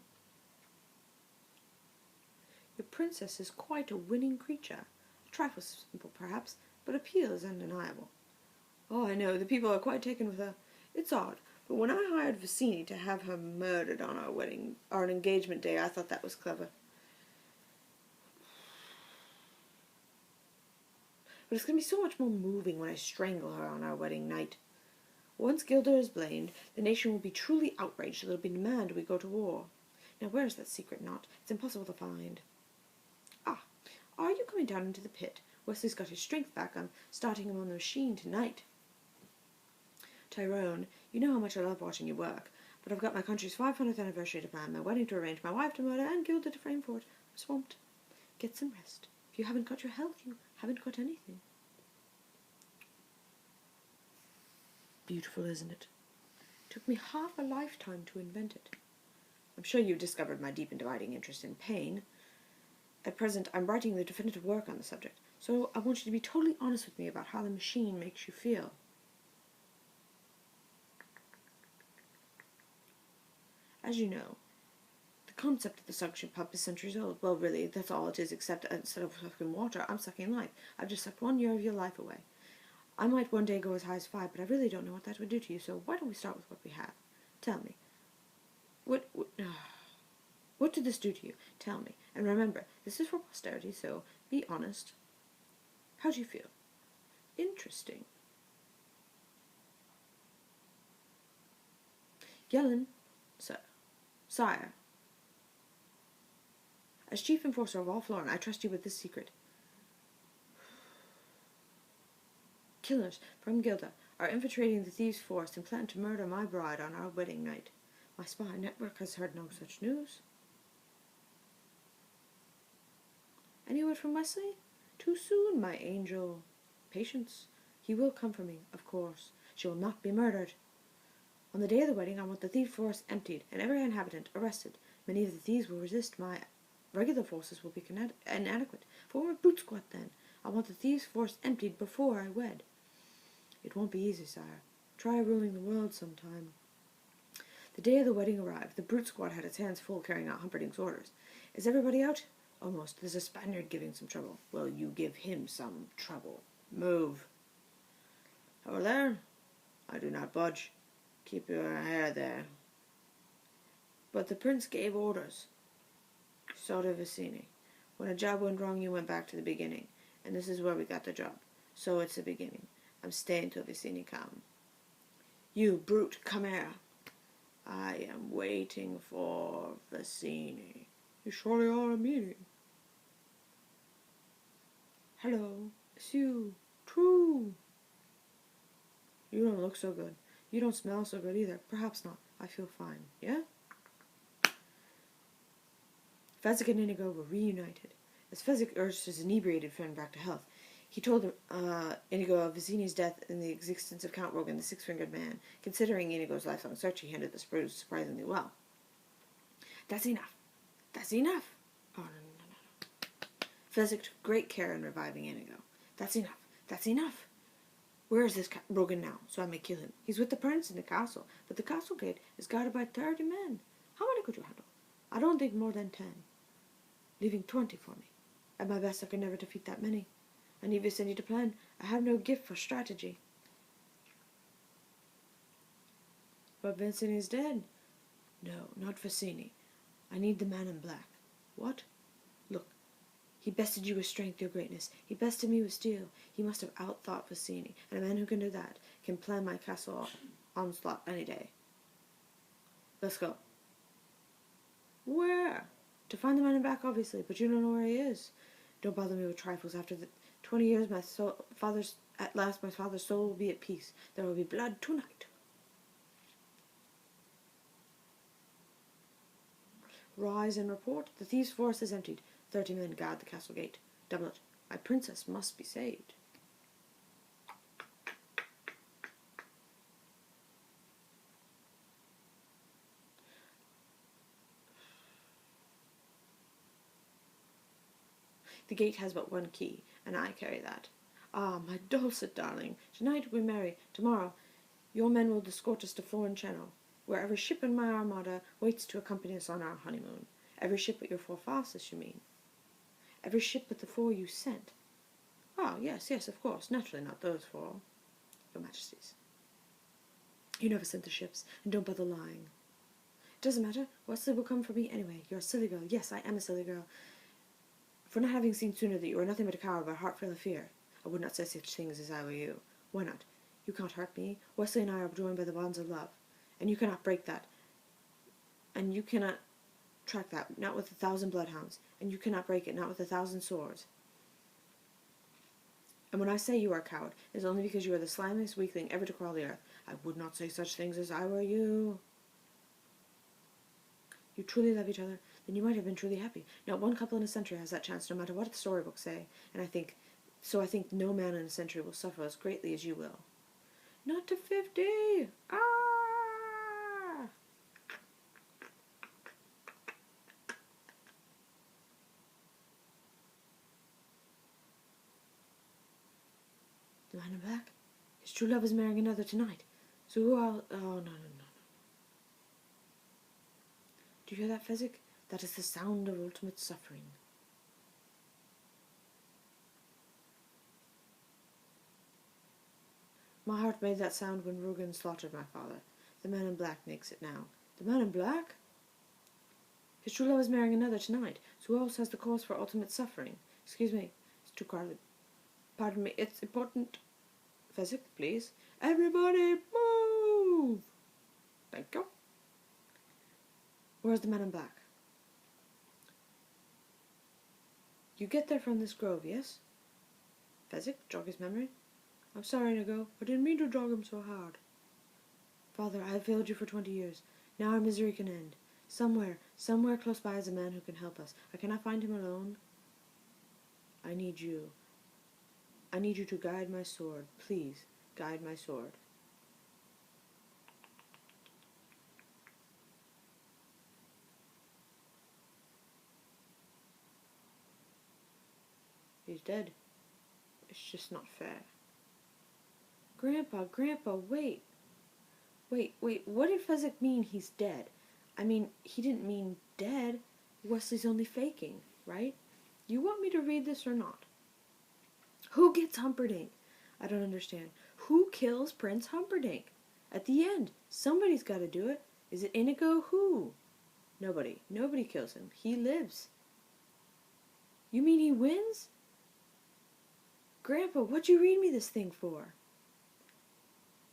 Your princess is quite a winning creature. A trifle simple, perhaps, but appeal is undeniable. Oh, I know, the people are quite taken with her. It's odd, but when I hired Vicini to have her murdered on our engagement day, I thought that was clever. But it's going to be so much more moving when I strangle her on our wedding night. Once Gilda is blamed, the nation will be truly outraged, so there'll be demand we go to war. Now, where is that secret knot? It's impossible to find. Ah, are you coming down into the pit? Wesley's got his strength back. I'm starting him on the machine tonight. Tyrone, you know how much I love watching you work, but I've got my country's 500th anniversary to plan, my wedding to arrange, my wife to murder, and Gilda to frame for it. I'm swamped. Get some rest. If you haven't got your health, you haven't got anything. Beautiful, isn't it? Took me half a lifetime to invent it. I'm sure you've discovered my deep and dividing interest in pain. At present, I'm writing the definitive work on the subject, so I want you to be totally honest with me about how the machine makes you feel. As you know, the concept of the suction pump is centuries old. Well, really, that's all it is, except instead of sucking water, I'm sucking life. I've just sucked 1 year of your life away. I might one day go as high as 5, but I really don't know what that would do to you, so why don't we start with what we have? Tell me. What did this do to you? Tell me. And remember, this is for posterity, so be honest. How do you feel? Interesting. Yellen, sir. Sire. As chief enforcer of all Florin, I trust you with this secret. Killers from Gilda are infiltrating the thieves' force and plan to murder my bride on our wedding night. My spy network has heard no such news. Any word from Wesley? Too soon, my angel. Patience. He will come for me, of course. She will not be murdered. On the day of the wedding, I want the thief force emptied and every inhabitant arrested. Many of the thieves will resist. My regular forces will be inadequate. Form a brute squad, then. I want the thieves' force emptied before I wed. It won't be easy, sire. Try ruling the world sometime. The day of the wedding arrived. The brute squad had its hands full carrying out Humperdinck's orders. Is everybody out? Almost. There's a Spaniard giving some trouble. Well, you give him some trouble. Move. Over there. I do not budge. Keep your hair there. But the prince gave orders. So did Vicini. When a job went wrong, you went back to the beginning. And this is where we got the job. So it's the beginning. I'm staying till Vicini come. You brute, come here. I am waiting for Vicini. You surely are a meeting. Hello, it's you. True. You don't look so good. You don't smell so good either. Perhaps not. I feel fine. Yeah? Fezzik and Inigo were reunited. As Fezzik urged his inebriated friend back to health, he told Inigo of Vizzini's death and the existence of Count Rogan, the six-fingered man. Considering Inigo's lifelong search, he handled this bruise surprisingly well. That's enough. That's enough. Oh, no. Fezzik took great care in reviving Inigo. That's enough. That's enough. Where is this Rogan now, so I may kill him? He's with the prince in the castle, but the castle gate is guarded by 30 men. How many could you handle? I don't think more than 10. Leaving 20 for me. At my best, I could never defeat that many. I need Vicini to plan. I have no gift for strategy. But Vicini's dead. No, not Vicini. I need the man in black. What? Look. He bested you with strength, your greatness. He bested me with steel. He must have outthought Vicini, and a man who can do that can plan my castle onslaught any day. Let's go. Where? To find the man in black, obviously, but you don't know where he is. Don't bother me with trifles. After the 20 years, at last my father's soul will be at peace. There will be blood tonight. Rise and report. The thieves' forest is emptied. 30 men guard the castle gate. Double it. My princess must be saved. The gate has but one key, and I carry that. Ah, my dulcet darling, tonight we marry. Tomorrow your men will escort us to Foreign Channel, where every ship in my armada waits to accompany us on our honeymoon. Every ship but your 4 fastest, you mean? Every ship but the 4 you sent. Ah, yes, of course. Naturally not those 4. Your Majesties. You never sent the ships, and don't bother lying. It doesn't matter. Wesley will come for me anyway. You're a silly girl. Yes, I am a silly girl. For not having seen sooner that you are nothing but a coward, but a heart full of fear. I would not say such things as I were you. Why not? You can't hurt me. Wesley and I are joined by the bonds of love, and you cannot break that. And you cannot track that, not with 1,000 bloodhounds, and you cannot break it, not with 1,000 swords. And when I say you are a coward, it is only because you are the slimiest weakling ever to crawl the earth. I would not say such things as I were you. You truly love each other, then you might have been truly happy. Not one couple in a century has that chance, no matter what the storybooks say. And I think no man in a century will suffer as greatly as you will. Not to 50! Ah! The man in black? His true love is marrying another tonight. So who I'll... Oh, no. Do you hear that, Fezzik? That is the sound of ultimate suffering. My heart made that sound when Rogan slaughtered my father. The man in black makes it now. The man in black? His true love is marrying another tonight. So who else has the cause for ultimate suffering? Excuse me. It's too crowded. Pardon me. It's important. Fezzik, please. Everybody move! Thank you. Where's the man in black? You get there from this grove, yes? Fezzik, jog his memory. I'm sorry, Inigo. I didn't mean to jog him so hard. Father, I have failed you for 20 years. Now our misery can end. Somewhere close by is a man who can help us. I cannot find him alone. I need you. I need you to guide my sword. Please, guide my sword. He's dead. It's just not fair. Grandpa, wait. What did Fezzik mean he's dead? I mean, he didn't mean dead. Wesley's only faking, right? You want me to read this or not? Who gets Humperdinck? I don't understand. Who kills Prince Humperdinck? At the end, somebody's got to do it. Is it Inigo? Who? Nobody. Nobody kills him. He lives. You mean he wins? Grandpa, what'd you read me this thing for?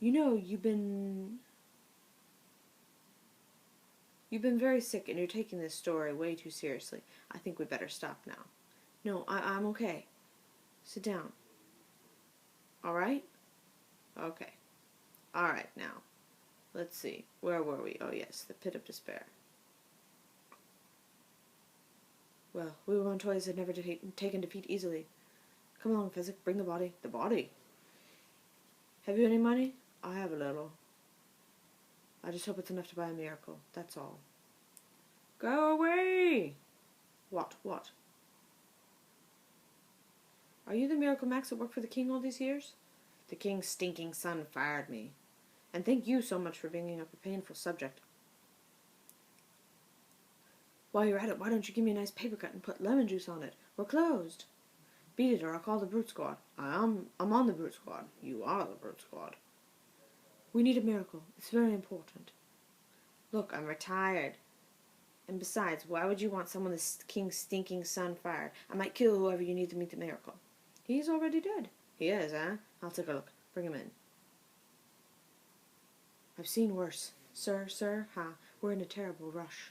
You know, you've been very sick and you're taking this story way too seriously. I think we better stop now. No, I'm okay. Sit down. All right? Okay. Alright, now. Let's see. Where were we? Oh, yes, the pit of despair. Well, we were on toys that never taken defeat easily. Come along, Physic, bring the body. The body? Have you any money? I have a little. I just hope it's enough to buy a miracle. That's all. Go away! What? Are you the Miracle Max that worked for the king all these years? The king's stinking son fired me. And thank you so much for bringing up a painful subject. While you're at it, why don't you give me a nice paper cut and put lemon juice on it? We're closed. Beat it or I'll call the brute squad. I'm on the brute squad. You are the brute squad. We need a miracle. It's very important. Look, I'm retired. And besides, why would you want someone the king's stinking son fired? I might kill whoever you need to meet the miracle. He's already dead. He is, eh? I'll take a look. Bring him in. I've seen worse. Sir, we're in a terrible rush.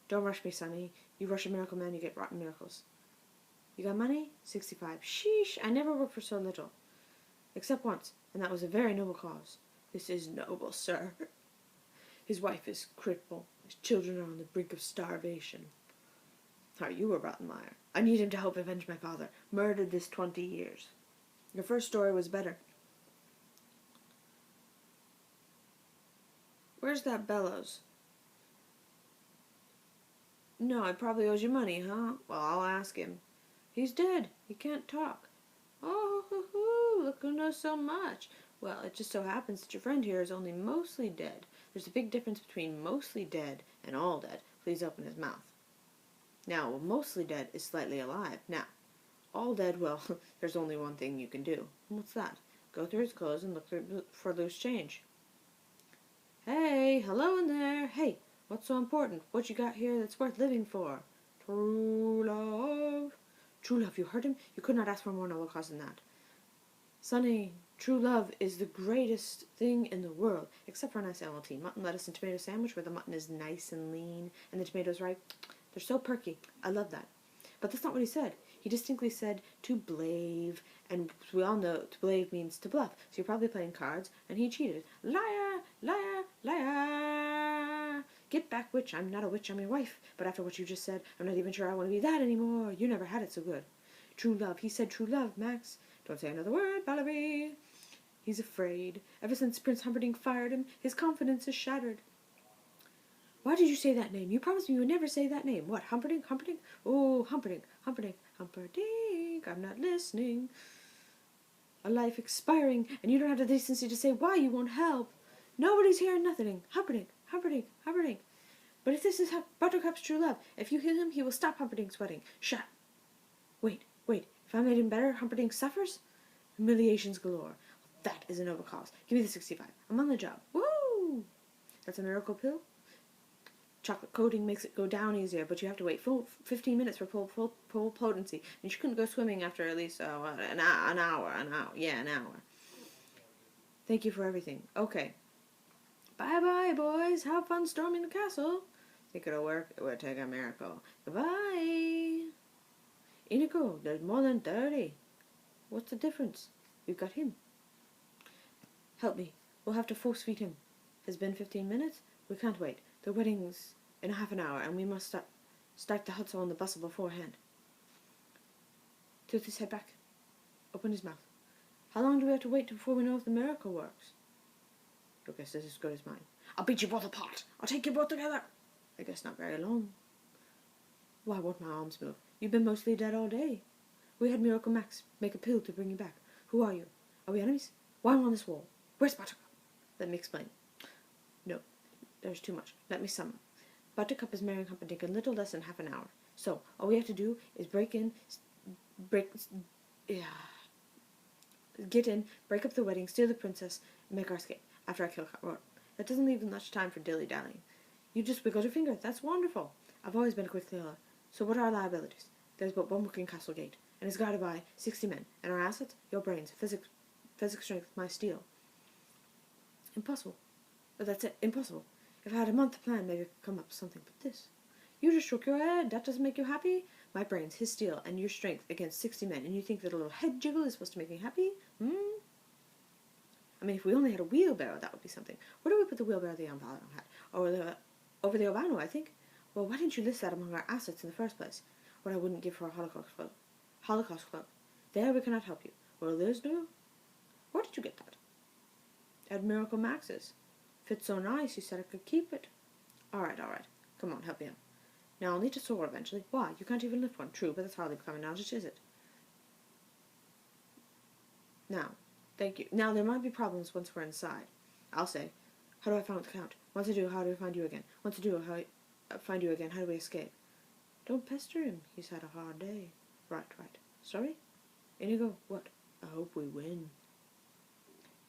Don't rush me, sonny. You rush a miracle man, you get rotten miracles. You got money? 65. Sheesh, I never worked for so little. Except once, and that was a very noble cause. This is noble, sir. His wife is crippled. His children are on the brink of starvation. Are you a rotten liar? I need him to help avenge my father. Murdered this 20 years. Your first story was better. Where's that bellows? No, I probably owes you money, huh? Well, I'll ask him. He's dead. He can't talk. Oh, look who knows so much. Well, it just so happens that your friend here is only mostly dead. There's a big difference between mostly dead and all dead. Please open his mouth. Now, mostly dead is slightly alive. Now, all dead, well, there's only one thing you can do. What's that? Go through his clothes and look for loose change. Hey, hello in there. Hey, what's so important? What you got here that's worth living for? True love. True love, you heard him? You could not ask for a more noble cause than that. Sonny, true love is the greatest thing in the world, except for a nice animal tea. Mutton, lettuce, and tomato sandwich where the mutton is nice and lean and the tomatoes ripe. They're so perky. I love that. But that's not what he said. He distinctly said to blave, and we all know to blave means to bluff. So you're probably playing cards, and he cheated. Liar, liar, liar. Get back, witch. I'm not a witch, I'm your wife. But after what you just said, I'm not even sure I want to be that anymore. You never had it so good. True love. He said true love, Max. Don't say another word, Valerie. He's afraid. Ever since Prince Humperdinck fired him, his confidence is shattered. Why did you say that name? You promised me you would never say that name. What, Humperdinck? Humperdinck? Oh, Humperdinck, Humperdinck, Humperdinck. I'm not listening. A life expiring, and you don't have the decency to say why you won't help. Nobody's hearing nothing. Humperdinck, Humperdinck, Humperdinck. But if this is Buttercup's true love, if you heal him, he will stop Humperdinck's wedding. Shut. Wait. If I made him better, Humperdinck suffers? Humiliations galore. That is a noble cause. Give me the 65. I'm on the job. Woo! That's a miracle pill? Chocolate coating makes it go down easier, but you have to wait 15 minutes for full potency. And you couldn't go swimming after at least an hour. Yeah, an hour. Thank you for everything. Okay. Bye-bye, boys. Have fun storming the castle. Think it'll work? It would take a miracle. Goodbye. Inigo, there's more than 30. What's the difference? We've got him. Help me. We'll have to force feed him. Has been 15 minutes? We can't wait. The wedding's in half an hour, and we must start the hustle on the bustle beforehand. Tilt his head back. Open his mouth. How long do we have to wait before we know if the miracle works? Your guess is as good as mine. I'll beat you both apart. I'll take you both together. I guess not very long. Why won't my arms move? You've been mostly dead all day. We had Miracle Max make a pill to bring you back. Who are you? Are we enemies? Why am I on this wall? Where's Buttercup? Let me explain. No, there's too much. Let me sum. Buttercup is marrying Humperdinck in little less than half an hour. So, all we have to do is get in, break up the wedding, steal the princess, and make our escape after I kill Roar. That doesn't leave much time for dilly-dallying. You just wiggled your finger. That's wonderful. I've always been a quick killer. So what are our liabilities? There's but one working castle gate, and it's guarded by 60 men. And our assets? Your brains, physics strength, my steel. Impossible. But that's it. Impossible. If I had a month to plan, maybe I could come up with something. But this. You just shook your head. That doesn't make you happy? My brains, his steel, and your strength against 60 men. And you think that a little head jiggle is supposed to make me happy? I mean, if we only had a wheelbarrow, that would be something. Where do we put the wheelbarrow the Alvaro had? Over the Ovano, I think. Well, why didn't you list that among our assets in the first place? What I wouldn't give for a Holocaust Club. Holocaust Club. There we cannot help you. Well, there's no. Where did you get that? At Miracle Max's. Fits so nice, you said I could keep it. Alright. Come on, help me out. Now I'll need to soar eventually. Why? You can't even lift one. True, but that's hardly becoming knowledge, is it? Now, thank you. Now, there might be problems once we're inside. I'll say, how do I find the count? Once I do, how do I find you again? Once I do, how I find you again? How do we escape? Don't pester him. He's had a hard day. Right. Sorry? Inigo, what? I hope we win.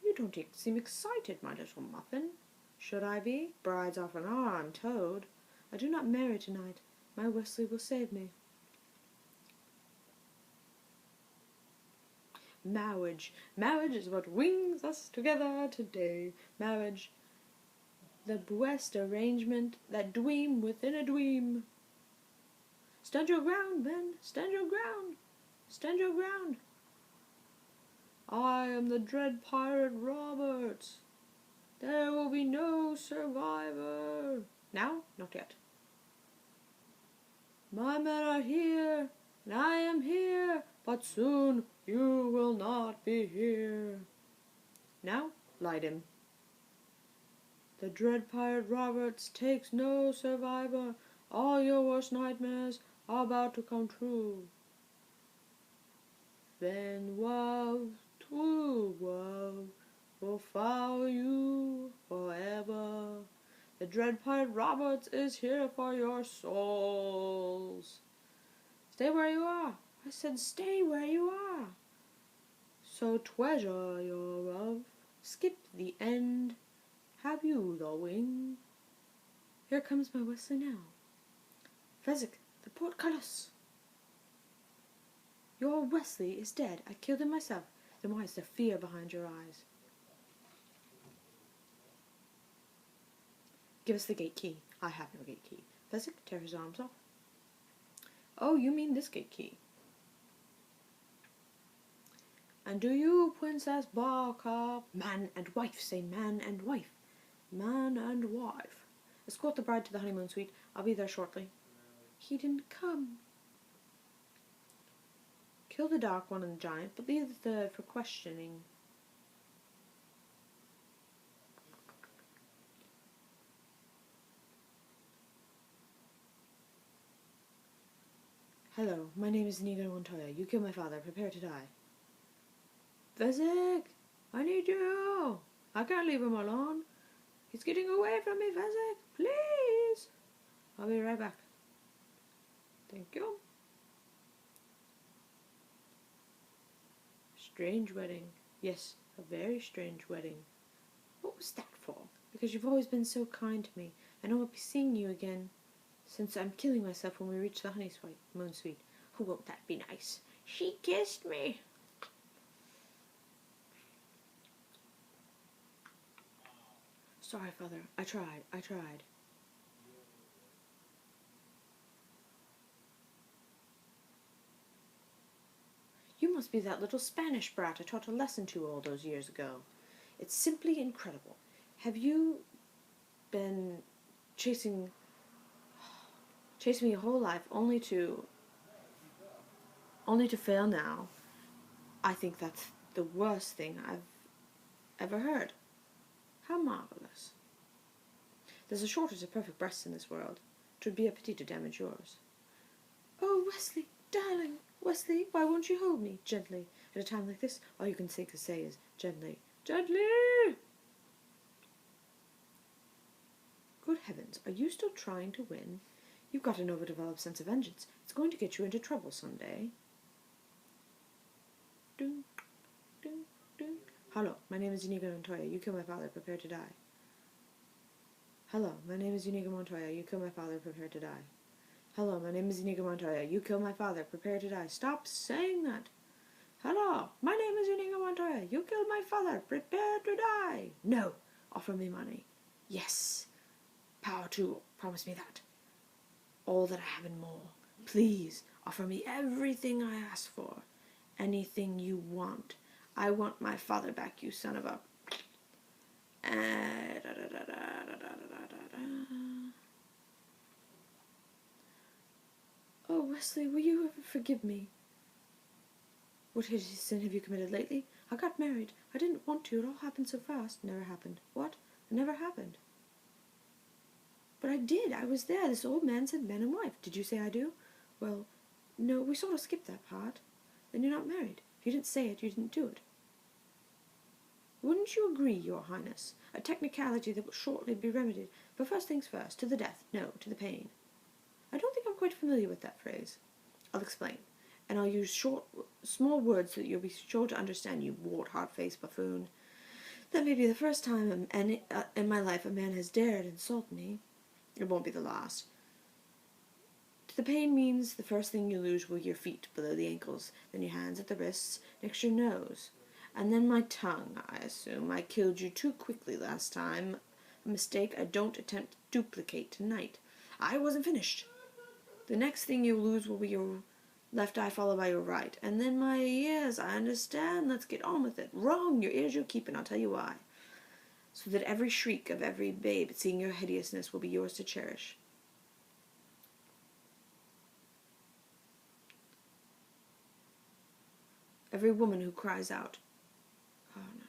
You don't seem excited, my little muffin. Should I be? Brides often are, I'm told. I do not marry tonight. My Wesley will save me. Marriage. Marriage is what brings us together today. Marriage. The best arrangement, that dweam within a dweam. Stand your ground, men. Stand your ground. Stand your ground. I am the dread pirate Roberts. There will be no survivor. Now? Not yet. My men are here, and I am here, but soon you will not be here. Now? Light him. The dread pirate Roberts takes no survivor. All your worst nightmares are about to come true. Then love, true love, will follow you forever. The dread pirate Roberts is here for your souls. Stay where you are. I said stay where you are. So treasure your love. Skip the end. Have you the wing? Here comes my Wesley now. Fezzik, the portcullis. Your Wesley is dead. I killed him myself. Then why is there fear behind your eyes? Give us the gate key. I have no gate key. Fezzik, tear his arms off. Oh, you mean this gate key. And do you, Princess Barker? Man and wife. Say man and wife. Man and wife. Escort the bride to the honeymoon suite. I'll be there shortly. He didn't come. Kill the dark one and the giant, but leave the third for questioning. Hello, my name is Inigo Montoya. You killed my father. Prepare to die. Fezzik, I need you. I can't leave him alone. He's getting away from me, Fezzik. Please. I'll be right back. Thank you. Strange wedding. Yes, a very strange wedding. What was that for? Because you've always been so kind to me. I know I'll be seeing you again. Since I'm killing myself when we reach the honeymoon suite. Oh, won't that be nice? She kissed me. Sorry, Father. I tried. You must be that little Spanish brat I taught a lesson to all those years ago. It's simply incredible. Have you been chasing me your whole life only to fail now? I think that's the worst thing I've ever heard. How marvelous. There's a shortage of perfect breasts in this world. 'Twould be a pity to damage yours. Oh, Wesley, darling, Wesley, why won't you hold me gently? At a time like this, all you can think to say is, gently, gently! Good heavens, are you still trying to win? You've got an overdeveloped sense of vengeance. It's going to get you into trouble someday. Ding, ding, ding. Hello, my name is Inigo Montoya. You killed my father. Prepare to die. Hello, my name is Inigo Montoya. You killed my father. Prepare to die. Hello, my name is Inigo Montoya. You killed my father. Prepare to die. Stop saying that. Hello, my name is Inigo Montoya. You killed my father. Prepare to die. No. Offer me money. Yes. Power to. Promise me that. All that I have and more. Please, offer me everything I ask for. Anything you want. I want my father back, you son of a... Oh, Wesley, will you ever forgive me? What hideous sin have you committed lately? I got married. I didn't want to. It all happened so fast. Never happened. What? It never happened. But I did. I was there. This old man said man and wife. Did you say I do? Well, no, we sort of skipped that part. Then you're not married. If you didn't say it, you didn't do it. Wouldn't you agree, Your Highness? A technicality that will shortly be remedied. But first things first. To the death. No, to the pain. I don't think I'm quite familiar with that phrase. I'll explain. And I'll use small words so that you'll be sure to understand, you wart-hard-faced buffoon. That may be the first time in my life a man has dared insult me. It won't be the last. To the pain means the first thing you lose will be your feet below the ankles, then your hands at the wrists, next your nose. And then my tongue, I assume. I killed you too quickly last time. A mistake I don't attempt to duplicate tonight. I wasn't finished. The next thing you lose will be your left eye followed by your right. And then my ears, I understand. Let's get on with it. Wrong, your ears you'll keep, and I'll tell you why. So that every shriek of every babe seeing your hideousness will be yours to cherish. Every woman who cries out, oh, no.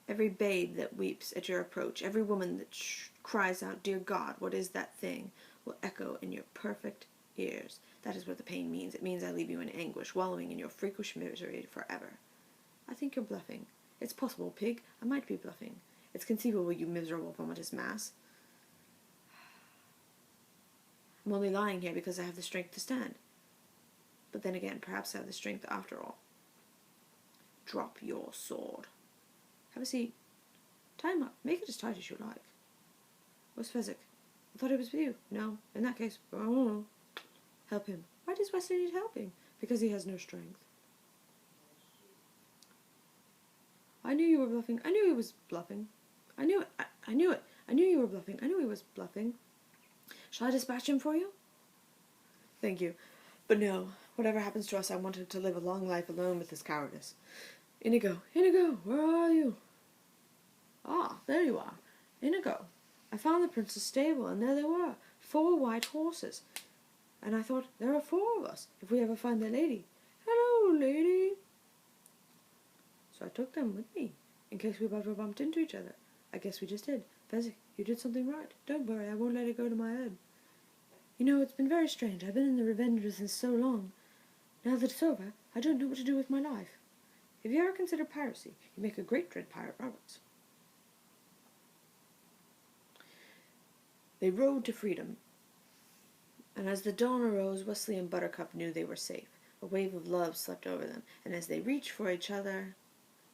Every babe that weeps at your approach, every woman that cries out, dear God, what is that thing, will echo in your perfect ears. That is what the pain means. It means I leave you in anguish, wallowing in your freakish misery forever. I think you're bluffing. It's possible, pig. I might be bluffing. It's conceivable, you miserable vomitous mass. I'm only lying here because I have the strength to stand. But then again, perhaps I have the strength after all. Drop your sword. Have a seat. Tie him up. Make it as tight as you like. Where's Fezzik? I thought it was with you. No. In that case, oh, help him. Why does Wesley need helping? Because he has no strength. I knew you were bluffing. I knew he was bluffing. I knew it. I knew it. I knew you were bluffing. I knew he was bluffing. Shall I dispatch him for you? Thank you. But no. Whatever happens to us, I wanted to live a long life alone with this cowardice. Inigo. Inigo, where are you? Ah, there you are. Inigo. I found the prince's stable, and there they were. 4 white horses. And I thought, there are 4 of us, if we ever find the lady. Hello, lady. So I took them with me, in case we ever bumped into each other. I guess we just did. Fezzik, you did something right. Don't worry, I won't let it go to my head. You know, it's been very strange. I've been in the revenge business so long. Now that it's over, I don't know what to do with my life. If you ever consider piracy, you make a great Dread Pirate Roberts. They rode to freedom. And as the dawn arose, Wesley and Buttercup knew they were safe. A wave of love swept over them, and as they reached for each other...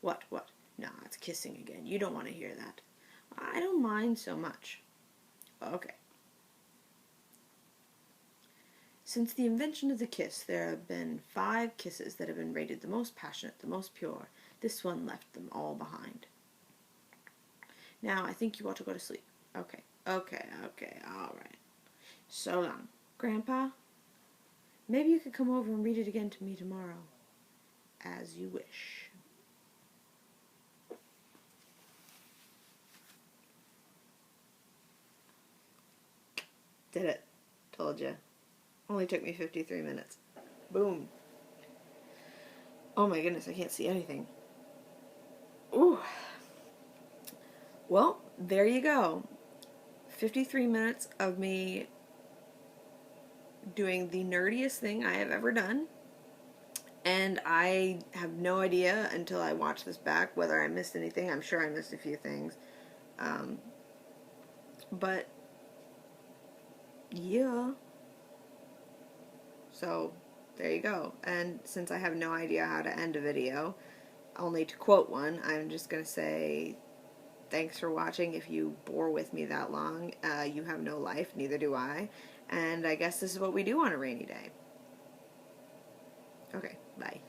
What? Nah, it's kissing again. You don't want to hear that. I don't mind so much. Okay. Since the invention of the kiss, there have been 5 kisses that have been rated the most passionate, the most pure. This one left them all behind. Now, I think you ought to go to sleep. Okay, all right. So long. Grandpa, maybe you could come over and read it again to me tomorrow. As you wish. Did it. Told you. Only took me 53 minutes. Boom. Oh my goodness, I can't see anything. Ooh. Well, there you go. 53 minutes of me doing the nerdiest thing I have ever done. And I have no idea until I watch this back whether I missed anything. I'm sure I missed a few things. But, yeah. So, there you go. And since I have no idea how to end a video, only to quote one, I'm just going to say, thanks for watching. If you bore with me that long, you have no life, neither do I. And I guess this is what we do on a rainy day. Okay, bye.